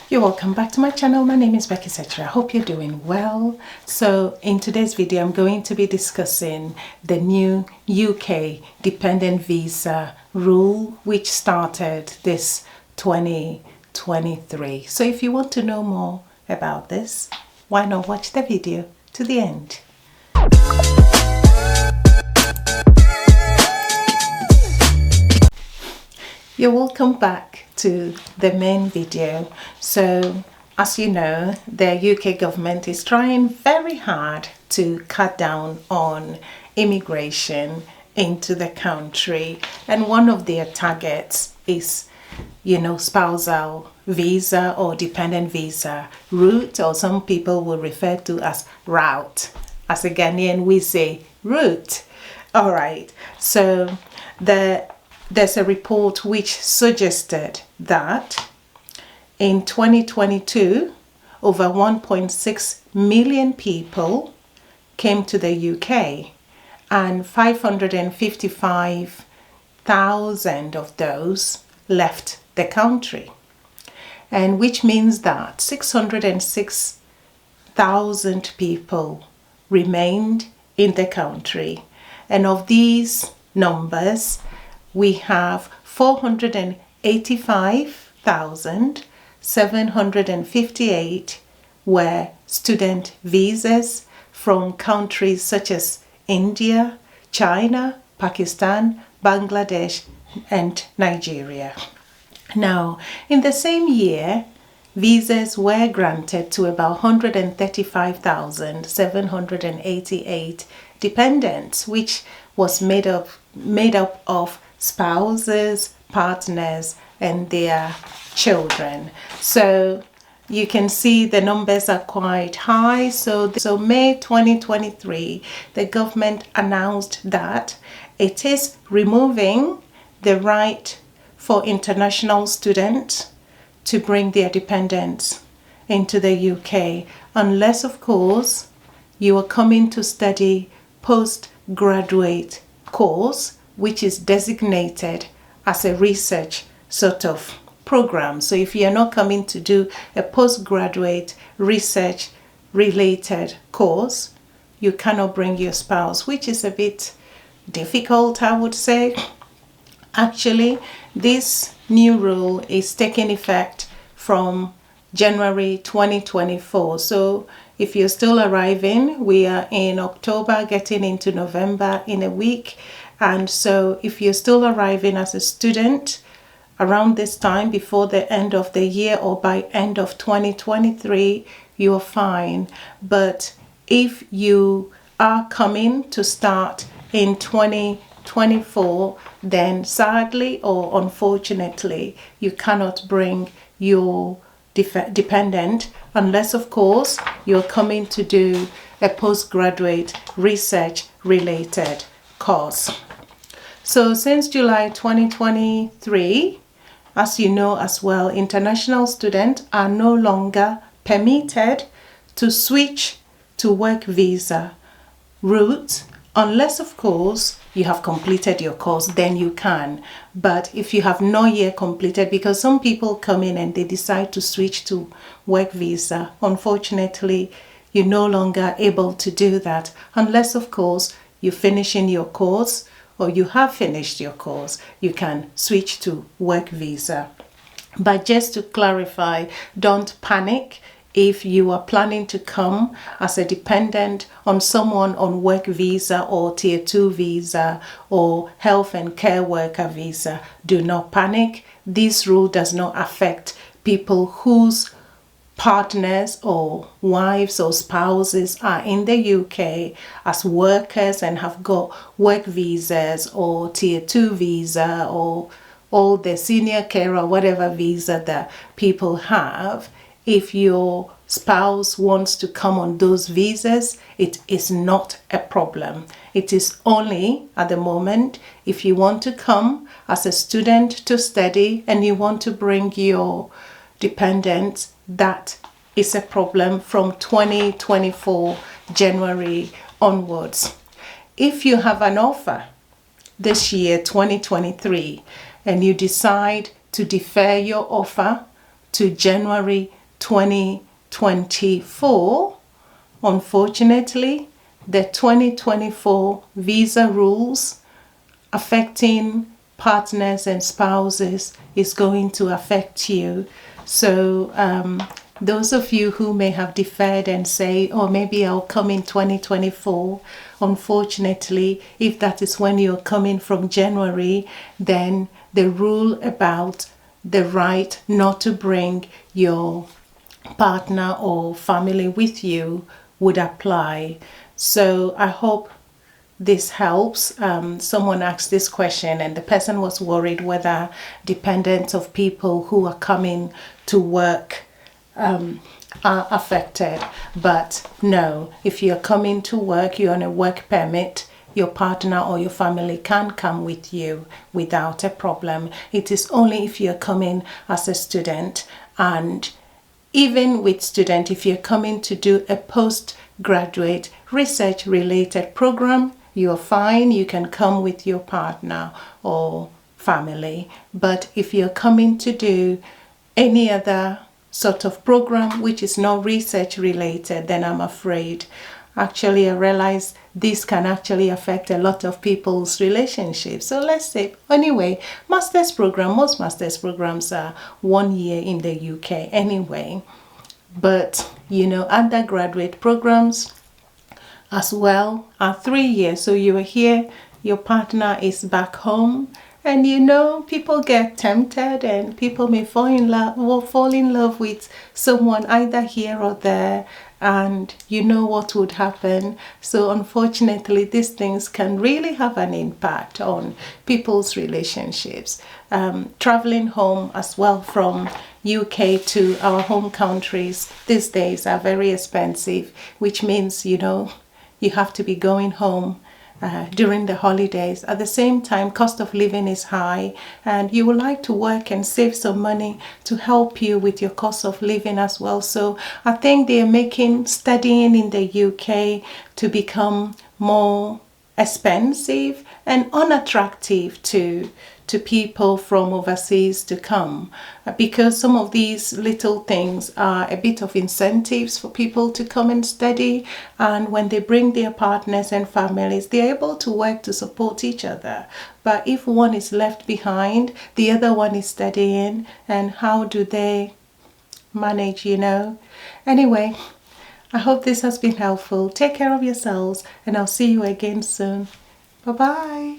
You're welcome back to my channel. My name is Becky Setcher. I hope you're doing well. So in today's video, I'm going to be discussing the new UK dependent visa rule, which started this 2023. So if you want to know more about this, why not watch the video to the end? You're welcome back to the main video. So as you know, the UK government is trying very hard to cut down on immigration into the country, and one of their targets is, spousal visa or dependent visa route, or some people will refer to as route. As a Ghanaian, we say route. All right, so there's a report which suggested that in 2022, over 1.6 million people came to the UK, and 555,000 of those left the country, and which means that 606,000 people remained in the country. And of these numbers, we have 485,758 were student visas from countries such as India, China, Pakistan, Bangladesh, and Nigeria. Now, in the same year, visas were granted to about 135,788 dependents, which was made up of spouses, partners, and their children. So you can see the numbers are quite high. So May 2023, the government announced that it is removing the right for international students to bring their dependents into the UK, unless, of course, you are coming to study postgraduate course, which is designated as a research sort of program. So if you're not coming to do a postgraduate research related course, you cannot bring your spouse, which is a bit difficult, I would say. Actually, this new rule is taking effect from January 2024. So if you're still arriving, we are in October, getting into November in a week. And so if you're still arriving as a student around this time, before the end of the year or by end of 2023, you're fine. But if you are coming to start in 2024, then sadly or unfortunately, you cannot bring your dependent, unless, of course, you're coming to do a postgraduate research related course. So since July 2023, as you know as well, international students are no longer permitted to switch to work visa route, unless, of course, you have completed your course, then you can. But if you have not yet completed, because some people come in and they decide to switch to work visa, unfortunately, you're no longer able to do that, unless, of course, you're finishing your course or you have finished your course, you can switch to work visa. But just to clarify, don't panic. If you are planning to come as a dependent on someone on work visa or tier 2 visa or health and care worker visa, do not panic. This rule does not affect people whose partners or wives or spouses are in the UK as workers and have got work visas or tier 2 visa or all the senior care or whatever visa that people have. If your spouse wants to come on those visas, it is not a problem. It is only at the moment if you want to come as a student to study and you want to bring your dependents, that is a problem from 2024 January onwards. If you have an offer this year 2023 and you decide to defer your offer to January 2024, unfortunately, the 2024 visa rules affecting partners and spouses is going to affect you. So those of you who may have deferred and say, oh, maybe I'll come in 2024, unfortunately, if that is when you're coming from January, then the rule about the right not to bring your partner or family with you would apply. So I hope this helps. Someone asked this question and the person was worried whether dependents of people who are coming to work are affected. But no, if you're coming to work, you're on a work permit, your partner or your family can come with you without a problem. It is only if you're coming as a student, and even with student, if you're coming to do a postgraduate research related program, you're fine, you can come with your partner or family. But if you're coming to do any other sort of program which is not research related, then I'm afraid, actually I realize this can actually affect a lot of people's relationships. So let's say, anyway, master's program, most master's programs are 1 year in the UK anyway. But, undergraduate programs as well are 3 years. So you are here, your partner is back home, and people get tempted and people may fall in love with someone either here or there, and what would happen. So unfortunately, these things can really have an impact on people's relationships. Traveling home as well from UK to our home countries these days are very expensive, which means you have to be going home during the holidays. At the same time, cost of living is high, and you would like to work and save some money to help you with your cost of living as well. So I think they are making studying in the UK to become more expensive and unattractive to people from overseas to come, because some of these little things are a bit of incentives for people to come and study, and when they bring their partners and families, they're able to work to support each other. But if one is left behind, the other one is studying, and how do they manage? Anyway, I hope this has been helpful. Take care of yourselves, and I'll see you again soon. Bye bye.